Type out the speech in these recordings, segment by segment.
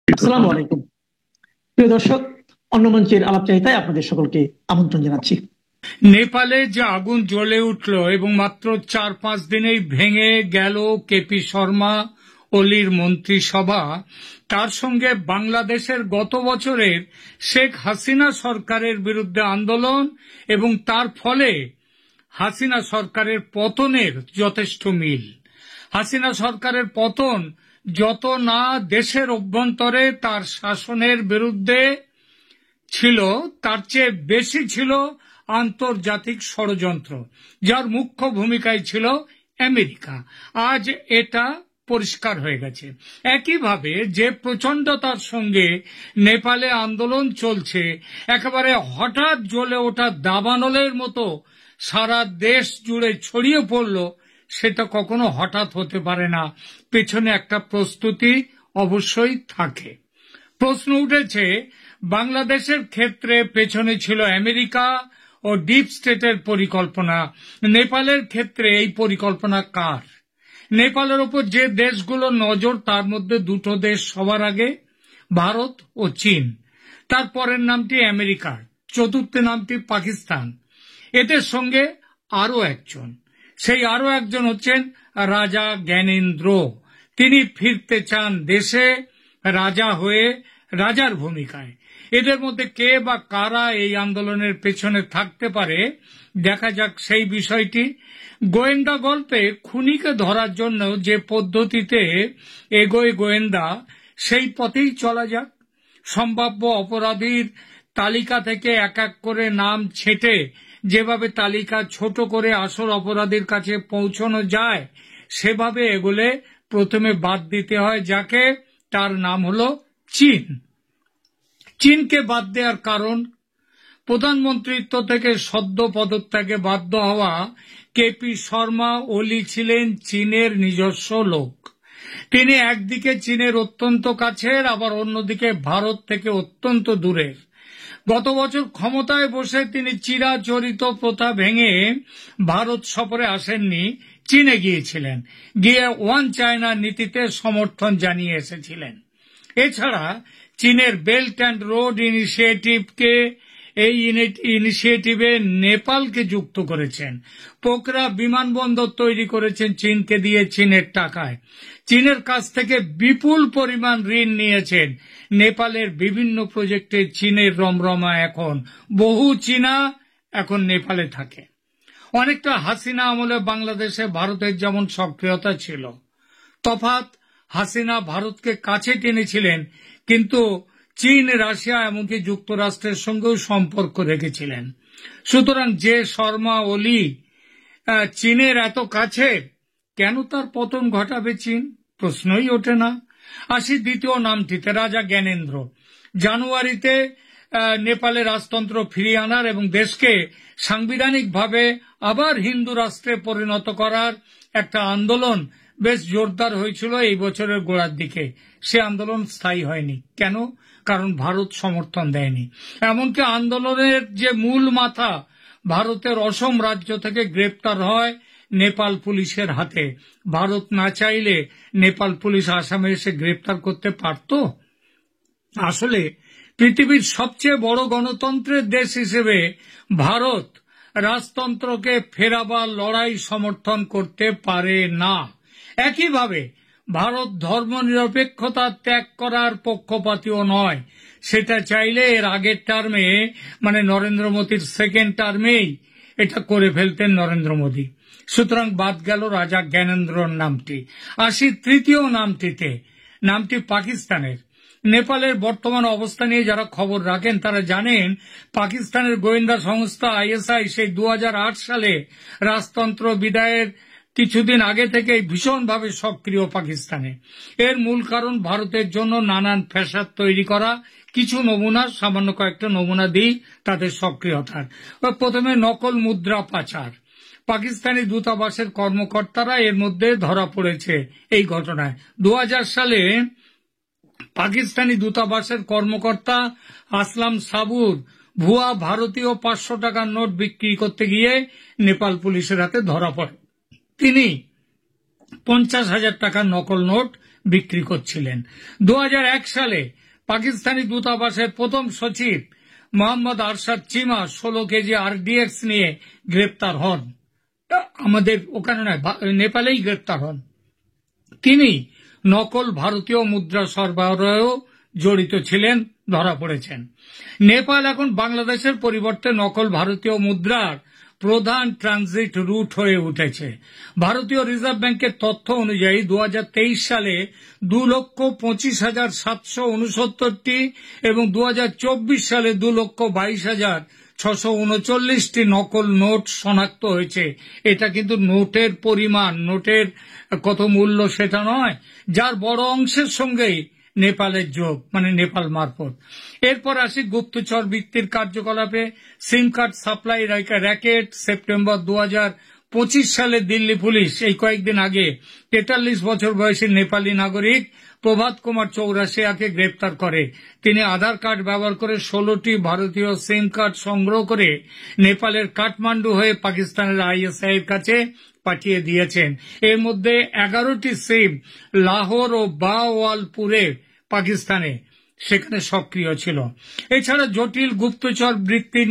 আসসালামু আলাইকুম। প্রিয় দর্শক, অন্য মঞ্চের আলাপচারিতায় আপনাদের সকলকে আমন্ত্রণ জানাচ্ছি। নেপালে যে আগুন জ্বলে উঠল এবং মাত্র 4-5 দিনেই ভেঙে গেল কেপি শর্মা ওলির মন্ত্রিসভা, তার সঙ্গে বাংলাদেশের গত বছরের শেখ হাসিনা সরকারের বিরুদ্ধে আন্দোলন এবং তার ফলে হাসিনা সরকারের পতনের যথেষ্ট মিল। হাসিনা সরকারের পতন যত না দেশের অভ্যন্তরে তার শাসনের বিরুদ্ধে ছিল, তার চেয়ে বেশি ছিল আন্তর্জাতিক ষড়যন্ত্র, যার মুখ্য ভূমিকায় ছিল আমেরিকা। আজ এটা পরিষ্কার হয়ে গেছে। একইভাবে যে প্রচণ্ডতার সঙ্গে নেপালে আন্দোলন চলছে, একেবারে হঠাৎ জ্বলে ওঠা দাবানলের মতো সারা দেশ জুড়ে ছড়িয়ে পড়ল, সেটা কখনো হঠাৎ হতে পারে না। পেছনে একটা প্রস্তুতি অবশ্যই থাকে। প্রশ্ন উঠেছে, বাংলাদেশের ক্ষেত্রে পেছনে ছিল আমেরিকা ও ডিপ স্টেটের পরিকল্পনা, নেপালের ক্ষেত্রে এই পরিকল্পনা কার? নেপালের উপর যে দেশগুলো নজর, তার মধ্যে দুটো দেশ সবার আগে, ভারত ও চীন। তারপরের নামটি আমেরিকার, চতুর্থ নামটি পাকিস্তান। এদের সঙ্গে আরো একজন, সেই আরো একজন হচ্ছেন রাজা জ্ঞানেন্দ্র। তিনি ফিরতে চান দেশে রাজা হয়ে, রাজার ভূমিকায়। এদের মধ্যে কে বা কারা এই আন্দোলনের পেছনে থাকতে পারে, দেখা যাক সেই বিষয়টি। গোয়েন্দা গল্পে খুনিকে ধরার জন্য যে পদ্ধতিতে এগোয় গোয়েন্দা, সেই পথেই চলা যাক। সম্ভাব্য অপরাধীর তালিকা থেকে এক এক করে নাম ছেঁটে যেভাবে তালিকা ছোট করে আসল অপরাধীর কাছে পৌঁছানো যায়, সেভাবে এগোলে প্রথমে বাদ দিতে হয় যাকে, তার নাম হলো চীন। চীনকে বাদ দেওয়ার কারণ, প্রধানমন্ত্রিত্ব থেকে সদ্য পদত্যাগে বাধ্য হওয়া কেপি শর্মা ওলি ছিলেন চীনের নিজস্ব লোক। তিনি একদিকে চীনের অত্যন্ত কাছের, আবার অন্যদিকে ভারত থেকে অত্যন্ত দূরের। গত বছর ক্ষমতায় বসে তিনি চিরাচরিত প্রথা ভেঙে ভারত সফরে আসেননি, চীনে গিয়েছিলেন। গিয়ে ওয়ান চায়না নীতিতে সমর্থন জানিয়ে এসেছিলেন। এছাড়া চীনের বেল্ট অ্যান্ড রোড ইনিশিয়েটিভকে, এই ইনিশিয়েটিভে নেপালকে যুক্ত করেছেন। পোখরা বিমানবন্দর তৈরি করেছেন চীনকে দিয়ে, চীনের টাকায়। চীনের কাছ থেকে বিপুল পরিমাণ ঋণ নিয়েছেন। নেপালের বিভিন্ন প্রজেক্টে চীনের রমরমা এখন। বহু চীনা এখন নেপালে থাকে। অনেকটা হাসিনা আমলে বাংলাদেশে ভারতের যেমন সক্রিয়তা ছিল, তফাৎ হাসিনা ভারতকে কাছে টেনেছিলেন, কিন্তু চীন, রাশিয়া, এমনকি যুক্তরাষ্ট্রের সঙ্গেও সম্পর্ক রেখেছিলেন। সুতরাং যে শর্মা ওলি চীনের এত কাছে, কেন তার পতন ঘটাবে চীন? প্রশ্নই ওঠে না। আসি দ্বিতীয় নামটিতে, রাজা জ্ঞানেন্দ্র। জানুয়ারিতে নেপালে রাজতন্ত্র ফিরিয়ে আনার এবং দেশকে সাংবিধানিকভাবে আবার হিন্দু রাষ্ট্রে পরিণত করার একটা আন্দোলন বেশ জোরদার হয়েছিল এই বছরের গোড়ার দিকে। সে আন্দোলন স্থায়ী হয়নি। কেন? কারণ ভারত সমর্থন দেয়নি। এমনকি আন্দোলনের যে মূল মাথা ভারতের অসম রাজ্য থেকে গ্রেপ্তার হয় নেপাল পুলিশের হাতে। ভারত না চাইলে নেপাল পুলিশ আসামে এসে গ্রেপ্তার করতে পারত? আসলে পৃথিবীর সবচেয়ে বড় গণতন্ত্রের দেশ হিসেবে ভারত রাজতন্ত্রকে ফেরাবার লড়াই সমর্থন করতে পারে না। একইভাবে ভারত ধর্মনিরপেক্ষতা ত্যাগ করার পক্ষপাতীও নয়। সেটা চাইলে এর আগের টার্মে, মানে নরেন্দ্র মোদীর সেকেন্ড টার্মেই এটা করে ফেলতেন নরেন্দ্র মোদী। সুতরাং বাদ গেল রাজা জ্ঞানেন্দ্রর নামটি। আসি তৃতীয় নামটিতে, নামটি পাকিস্তানের। নেপালের বর্তমান অবস্থা নিয়ে যারা খবর রাখেন তারা জানেন, পাকিস্তানের গোয়েন্দা সংস্থা আইএসআই সেই 2008 সালে রাজতন্ত্র বিদায়ের কিছুদিন আগে থেকেই ভীষণভাবে সক্রিয় পাকিস্তানে। এর মূল কারণ ভারতের জন্য নানান ফ্যাসাদ তৈরি করা। কিছু নমুনা, সামান্য কয়েকটা নমুনা দিই তাদের সক্রিয়তার। প্রথমে নকল মুদ্রা পাচার। পাকিস্তানি দূতাবাসের কর্মকর্তারা এর মধ্যে ধরা পড়েছে এই ঘটনায়। 2000 সালে পাকিস্তানি দূতাবাসের কর্মকর্তা আসলাম সাবুর ভুয়া ভারতীয় 500 টাকার নোট বিক্রি করতে গিয়ে নেপাল পুলিশের হাতে ধরা পড়ে। তিনি 50,000 টাকার নকল নোট বিক্রি করছিলেন। 2001 সালে পাকিস্তানি দূতাবাসের প্রথম সচিব মোহাম্মদ আরশাদ চিমা 16 কেজি RDX নিয়ে গ্রেপ্তার হন। আমাদের ওখানে নয়, নেপালেই গ্রেপ্তার হন। তিনি নকল ভারতীয় মুদ্রা সরবরাহেও জড়িত ছিলেন, ধরা পড়েছেন। নেপাল এখন বাংলাদেশের পরিবর্তে নকল ভারতীয় মুদ্রার প্রধান ট্রানজিট রুট হয়ে উঠেছে। ভারতীয় রিজার্ভ ব্যাংকের তথ্য অনুযায়ী 2023 সালে 2,25,769টি এবং 2024 সালে 2,22,639টি নকল নোট শনাক্ত হয়েছে। এটা কিন্তু নোটের পরিমাণ, নোটের কত মূল্য সেটা নয়, যার বড় অংশের সঙ্গেই নেপালের যোগ, মানে নেপাল মারফত। এরপর আসি গুপ্তচর বৃত্তির কার্যকলাপে। সিম কার্ড সাপ্লাই র্যাকেট। সেপ্টেম্বর 2025 সালে দিল্লি পুলিশ এই কয়েকদিন আগে 43 বছর বয়সী নেপালি নাগরিক প্রভাত কুমার চৌরাশিয়াকে গ্রেপ্তার করে। তিনি আধার কার্ড ব্যবহার করে 16টি ভারতীয় সিম কার্ড সংগ্রহ করে নেপালের কাঠমান্ডু হয়ে পাকিস্তানের ISI এর কাছে পাঠিয়ে দিয়েছেন। এর মধ্যে 11টি সিম লাহোর ও বাওয়ালপুরে পাকিস্তানে সেখানে সক্রিয় ছিল। এছাড়া জটিল গুপ্তচর বৃত্তির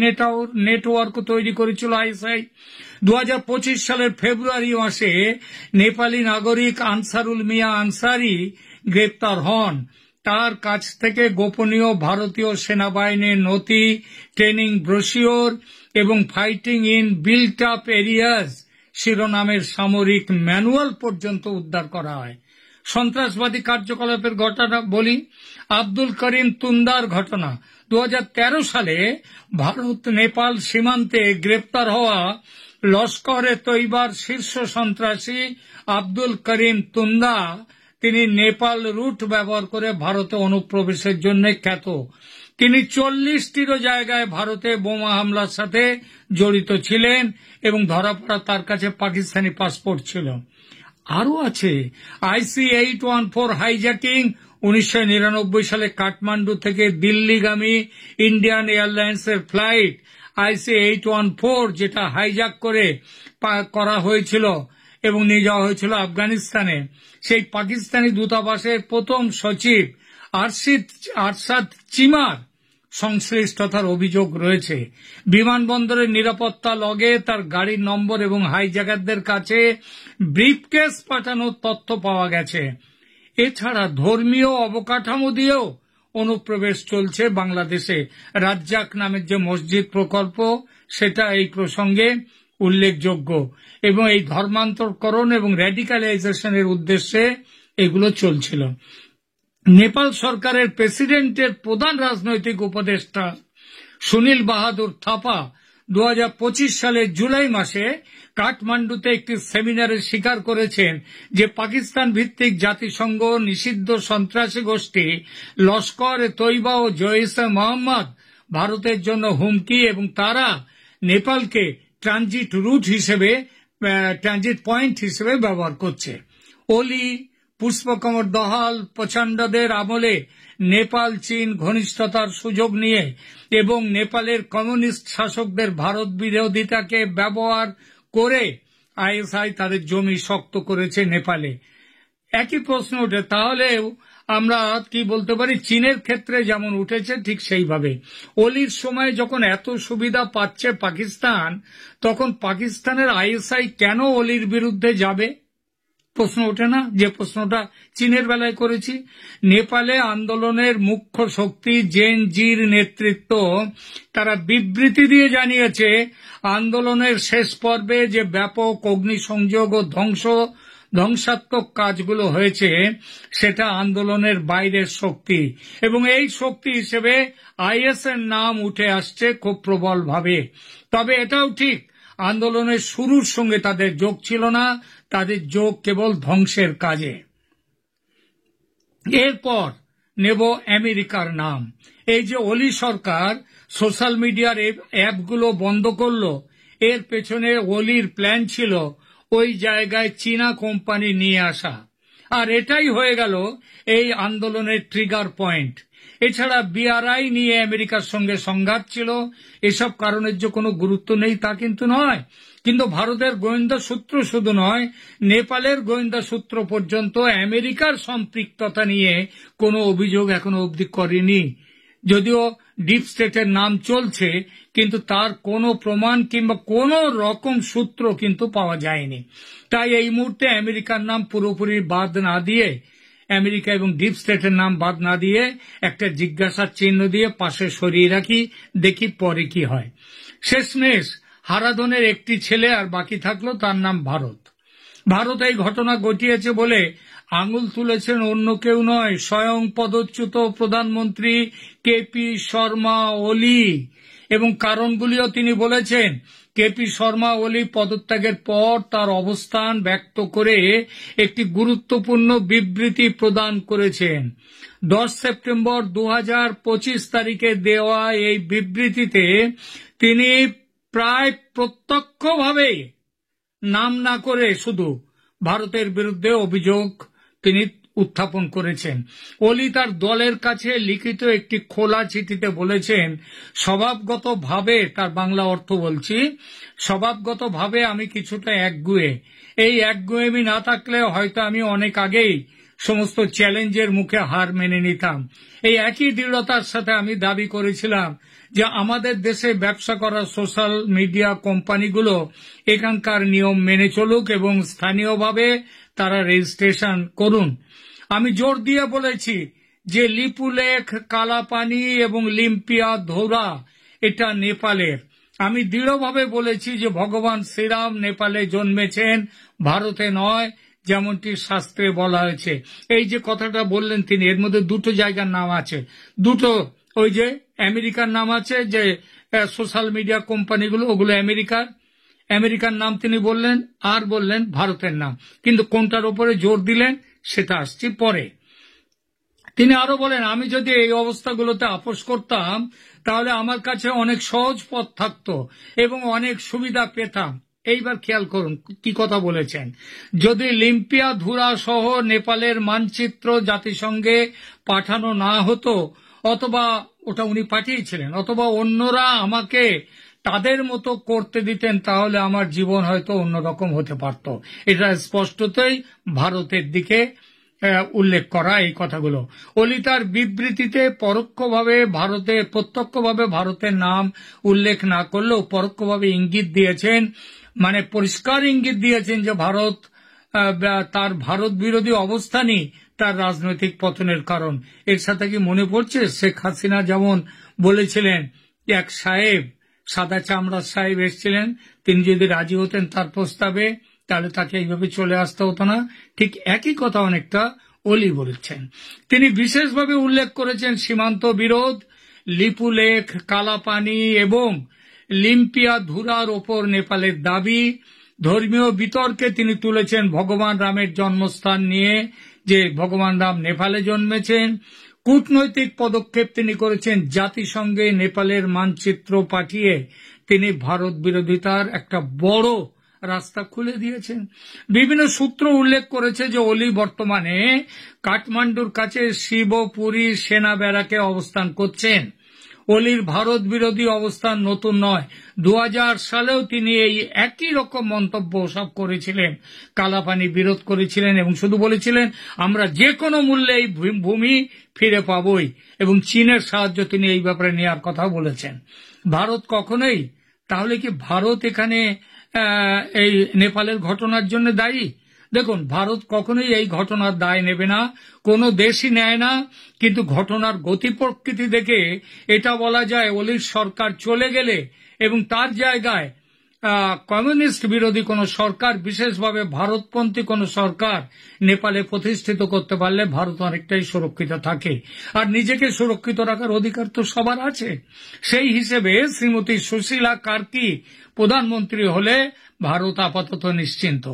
নেটওয়ার্ক তৈরি করেছিল ISI। 2025 সালের ফেব্রুয়ারি মাসে নেপালি নাগরিক আনসারুল মিয়া আনসারি গ্রেপ্তার হন। তার কাছ থেকে গোপনীয় ভারতীয় সেনাবাহিনীর নথি, ট্রেনিং ব্রোশিওর এবং fighting in built up areas শিরোনামের সামরিক ম্যানুয়াল পর্যন্ত উদ্ধার করা হয়। সন্ত্রাসবাদী কার্যকলাপের ঘটনা বলি। আব্দুল করিম তুন্দার ঘটনা। 2013 সালে ভারত নেপাল সীমান্তে গ্রেপ্তার হওয়া লস্করে তৈবার শীর্ষ সন্ত্রাসী আব্দুল করিম তুন্দা, তিনি নেপাল রুট ব্যবহার করে ভারতে অনুপ্রবেশের জন্য খ্যাত। তিনি 40টিরও জায়গায় ভারতে বোমা হামলার সাথে জড়িত ছিলেন এবং ধরা পড়া তার কাছে পাকিস্তানি পাসপোর্ট ছিল। আরও আছে IC-814 হাইজ্যাকিং। 1999 সালে কাঠমান্ডু থেকে দিল্লিগামী ইন্ডিয়ান এয়ারলাইন্সের ফ্লাইট IC-814, যেটা হাইজ্যাক করা হয়েছিল এবং নিয়ে যাওয়া হয়েছিল আফগানিস্তানে। সেই পাকিস্তানি দূতাবাসের প্রথম সচিব আরশাদ চিমার সংশ্লিষ্টতার অভিযোগ রয়েছে। বিমানবন্দরের নিরাপত্তা লগে তার গাড়ির নম্বর এবং হাইজ্যাকারদের কাছে ব্রিফকেস পাঠানোর তথ্য পাওয়া গেছে। এছাড়া ধর্মীয় অবকাঠামো দিয়েও অনুপ্রবেশ চলছে বাংলাদেশে। রাজ্জাক নামের যে মসজিদ প্রকল্প, সেটা এই প্রসঙ্গে উল্লেখযোগ্য এবং এই ধর্মান্তরকরণ এবং র্যাডিক্যালাইজেশনের উদ্দেশ্যে এগুলো চলছিল। নেপাল সরকারের প্রেসিডেন্টের প্রধান রাজনৈতিক উপদেষ্টা সুনীল বাহাদুর থাপা 2025 সালের জুলাই মাসে কাঠমান্ডুতে একটি সেমিনারে স্বীকার করেছেন যে পাকিস্তান ভিত্তিক জাতিসংঘ নিষিদ্ধ সন্ত্রাসী গোষ্ঠী লস্কর-এ তৈবা ও জইশে মোহাম্মদ ভারতের জন্য হুমকি এবং তারা নেপালকে ট্রানজিট পয়েন্ট হিসেবে ব্যবহার করছে। ওলি, পুষ্পকমল দহাল, প্রচণ্ডদের আমলে নেপাল চীন ঘনিষ্ঠতার সুযোগ নিয়ে এবং নেপালের কমিউনিস্ট শাসকদের ভারত বিরোধিতাকে ব্যবহার করে ISI তাদের জমি শক্ত করেছে নেপালে। একই প্রশ্ন ওঠে, তাহলেও আমরা কি বলতে পারি চীনের ক্ষেত্রে যেমন উঠেছে ঠিক সেইভাবে ওলির সময় যখন এত সুবিধা পাচ্ছে পাকিস্তান, তখন পাকিস্তানের ISI কেন ওলির বিরুদ্ধে যাবে? প্রশ্ন ওঠে না, যে প্রশ্নটা চীনের বেলায় করেছি। নেপালে আন্দোলনের মুখ্য শক্তি জেনজির নেতৃত্ব, তারা বিবৃতি দিয়ে জানিয়েছে আন্দোলনের শেষ পর্বে যে ব্যাপক অগ্নিসংযোগ ও ধ্বংসাত্মক কাজগুলো হয়েছে সেটা আন্দোলনের বাইরের শক্তি এবং এই শক্তি হিসেবে IS এর নাম উঠে আসছে খুব প্রবলভাবে। তবে এটাও ঠিক, আন্দোলনের শুরুর সঙ্গে তাদের যোগ ছিল না, তাদের যোগ কেবল ধ্বংসের কাজে। এরপর নেব আমেরিকার নাম। এই যে ওলি সরকার সোশ্যাল মিডিয়ার অ্যাপগুলো বন্ধ করলো, এর পেছনে ওলির প্ল্যান ছিল ওই জায়গায় চীনা কোম্পানি নিয়ে আসা। আর এটাই হয়ে গেল এই আন্দোলনের ট্রিগার পয়েন্ট। এছাড়া বিআরআই নিয়ে আমেরিকার সঙ্গে সংঘাত ছিল, এসব কারণের যে কোনো গুরুত্ব নেই তা কিন্তু নয়। কিন্তু ভারতের গোয়েন্দা সূত্র শুধু নয়, নেপালের গোয়েন্দা সূত্র পর্যন্ত আমেরিকার সম্পৃক্ততা নিয়ে কোনো অভিযোগ এখনো অবধি করেনি। যদিও ডিপ স্টেটের নাম চলছে, কিন্তু তার কোনো প্রমাণ কিংবা কোনো রকম সূত্র কিন্তু পাওয়া যায়নি। তাই এই মুহূর্তে আমেরিকার নাম পুরোপুরি বাদ না দিয়ে, আমেরিকা এবং ডিপ স্টেটের নাম বাদ না দিয়ে একটা জিজ্ঞাসার চিহ্ন দিয়ে পাশে সরিয়ে রাখি, দেখি পরে কি হয়। শেষমেশ হারাধনের একটি ছেলে আর বাকি থাকলো, তার নাম ভারত। ভারত এই ঘটনা ঘটিয়েছে বলে আঙুল তুলেছেন অন্য কেউ নয়, স্বয়ং পদচ্যুত প্রধানমন্ত্রী কেপি শর্মা ওলি, এবং কারণগুলিও তিনি বলেছেন। কেপি শর্মা ওলি পদত্যাগের পর তার অবস্থান ব্যক্ত করে একটি গুরুত্বপূর্ণ বিবৃতি প্রদান করেছেন। 10 সেপ্টেম্বর 2025 তারিখে দেওয়া এই বিবৃতিতে তিনি প্রায় প্রত্যক্ষভাবে, নাম না করে শুধু, ভারতের বিরুদ্ধে অভিযোগ তিনি উত্থাপন করেছেন। ওলি তার দলের কাছে লিখিত একটি খোলা চিঠিতে বলেছেন, স্বভাবগতভাবে, তার বাংলা অর্থ বলছি, স্বভাবগতভাবে আমি কিছুটা একগুঁয়ে। এই একগুঁয়েমি না থাকলে হয়তো আমি অনেক আগেই সমস্ত চ্যালেঞ্জের মুখে হার মেনে নিতাম। এই একই দৃঢ়তার সাথে আমি দাবি করেছিলাম যে আমাদের দেশে ব্যবসা করা সোশ্যাল মিডিয়া কোম্পানিগুলো এখানকার নিয়ম মেনে চলুক এবং স্থানীয়ভাবে তারা রেজিস্ট্রেশন করুন। আমি জোর দিয়ে বলেছি যে লিপুলেখ, কালাপানি এবং লিম্পিয়া ধৌরা এটা নেপালের। আমি দৃঢ়ভাবে বলেছি যে ভগবান শ্রীরাম নেপালে জন্মেছেন, ভারতে নয়, যেমনটি শাস্ত্রে বলা হয়েছে। এই যে কথাটা বললেন তিনি, এর মধ্যে দুটো জায়গার নাম আছে, দুটো, ওই যে আমেরিকার নাম আছে, যে সোশ্যাল মিডিয়া কোম্পানিগুলো, ওগুলো আমেরিকার নাম তিনি বললেন, আর বললেন ভারতের নাম। কিন্তু কোনটার উপরে জোর দিলেন সেটা আসছি পরে। তিনি আরো বলেন, আমি যদি এই অবস্থাগুলোতে আপোষ করতাম তাহলে আমার কাছে অনেক সহজ পথ থাকতো এবং অনেক সুবিধা পেতাম। এইবার খেয়াল করুন কি কথা বলেছেন, যদি লিম্পিয়া ধুরা সহ নেপালের মানচিত্র জাতিসংঘে পাঠানো না হতো, অথবা ওটা উনি পাঠিয়েছিলেন, অথবা অন্যরা আমাকে তাদের মতো করতে দিতেন, তাহলে আমার জীবন হয়তো অন্যরকম হতে পারত। এটা স্পষ্টতই ভারতের দিকে উল্লেখ করা এই কথাগুলো। ওলি তার বিবৃতিতে প্রত্যক্ষভাবে ভারতের নাম উল্লেখ না করলেও পরোক্ষভাবে ইঙ্গিত দিয়েছেন, মানে পরিষ্কার ইঙ্গিত দিয়েছেন যে তার ভারত বিরোধী অবস্থানই তার রাজনৈতিক পতনের কারণ। এর সাথে কি মনে পড়ছে শেখ হাসিনা যেমন বলেছিলেন, এক সাহেব, সাদা চামড়ার সাহেব এসেছিলেন, তিনি যদি রাজি হতেন তার প্রস্তাবে তাহলে তাকে এইভাবে চলে আসতে হতো না। ঠিক একই কথা অনেকটা ওলি বলেছেন। তিনি বিশেষভাবে উল্লেখ করেছেন সীমান্ত বিরোধ, লিপুলেখ, কালাপানি এবং লিম্পিয়া ধুরার ওপর নেপালের দাবি। ধর্মীয় বিতর্কে তিনি তুলেছেন ভগবান রামের জন্মস্থান নিয়ে, যে ভগবান রাম নেপালে জন্মেছেন। কূটনৈতিক পদক্ষেপ তিনি করেছেন, জাতিসংঘে নেপালের মানচিত্র পাঠিয়ে তিনি ভারত বিরোধিতার একটা বড় রাস্তা খুলে দিয়েছেন। বিভিন্ন সূত্র উল্লেখ করেছে যে ওলি বর্তমানে কাঠমান্ডুর কাছে শিবপুরী সেনা ব্যারাকে অবস্থান করছেন। ওলির ভারত বিরোধী অবস্থান নতুন নয়, 2000 সালেও তিনি এই একই রকম মন্তব্য সব করেছিলেন। কালাপানি বিরোধ করেছিলেন এবং শুধু বলেছিলেন আমরা যে কোনো মূল্যে এই ভূমি ফিরে পাবই, এবং চীনের সাহায্য তিনি এই ব্যাপারে নেওয়ার কথা বলেছেন। ভারত কখনোই, তাহলে কি ভারত এখানে এই নেপালের ঘটনার জন্য দায়ী? দেখুন, ভারত কখনোই এই ঘটনার দায় নেবে না, কোনো দেশই নেয় না। কিন্তু ঘটনার গতি প্রকৃতি দেখে এটা বলা যায়, ওলির সরকার চলে গেলে এবং তার জায়গায় কমিউনিস্ট বিরোধী কোন সরকার, বিশেষভাবে ভারতপন্থী কোন সরকার নেপালে প্রতিষ্ঠিত করতে পারলে ভারত অনেকটাই সুরক্ষিত থাকে। আর নিজেকে সুরক্ষিত রাখার অধিকার তো সবার আছে। সেই হিসেবে শ্রীমতী সুশীলা কার্কি প্রধানমন্ত্রী হলে ভারত আপাতত নিশ্চিন্ত।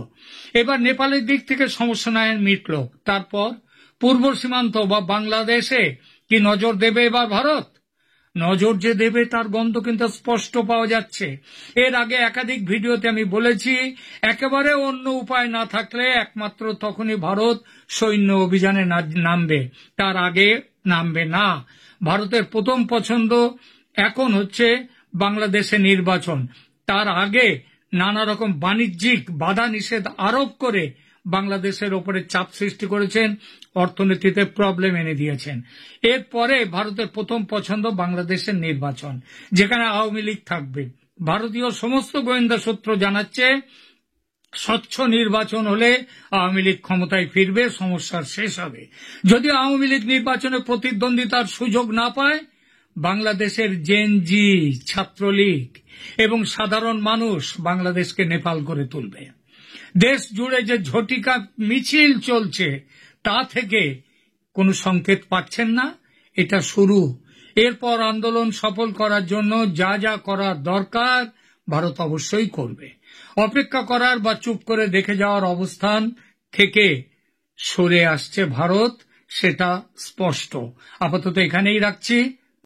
এবার নেপালের দিক থেকে সমস্যা নয় মিটল, তারপর পূর্ব সীমান্ত বা বাংলাদেশে কি নজর দেবে এবার ভারত? নজর যে দেবে তার গন্ধ কিন্তু স্পষ্ট পাওয়া যাচ্ছে। এর আগে একাধিক ভিডিওতে আমি বলেছি, একেবারে অন্য উপায় না থাকলে একমাত্র তখনই ভারত সৈন্য অভিযানে নামবে, তার আগে নামবে না। ভারতের প্রথম পছন্দ এখন হচ্ছে বাংলাদেশে নির্বাচন, তার আগে নানা রকম বাণিজ্যিক বাধা নিষেধ আরোপ করে বাংলাদেশের ওপরে চাপ সৃষ্টি করেছেন, অর্থনীতিতে প্রবলেম এনে দিয়েছেন। এরপরে ভারতের প্রথম পছন্দ বাংলাদেশের নির্বাচন, যেখানে আওয়ামী লীগ থাকবে। ভারতীয় সমস্ত গোয়েন্দা সূত্র জানাচ্ছে স্বচ্ছ নির্বাচন হলে আওয়ামী লীগ ক্ষমতায় ফিরবে, সমস্যার শেষ হবে। যদি আওয়ামী লীগ নির্বাচনে প্রতিদ্বন্দ্বিতার সুযোগ না পায়, বাংলাদেশের জেনজি, ছাত্রলীগ এবং সাধারণ মানুষ বাংলাদেশকে নেপাল করে তুলবে। দেশ জুড়ে যে ঝটিকা মিছিল চলছে তা থেকে কোনো সংকেত পাচ্ছেন না, এটা শুরু। এরপর আন্দোলন সফল করার জন্য যা যা করার দরকার ভারত অবশ্যই করবে। অপেক্ষা করার বা চুপ করে দেখে যাওয়ার অবস্থান থেকে সরে আসছে ভারত, সেটা স্পষ্ট। আপাতত এখানেই রাখছি।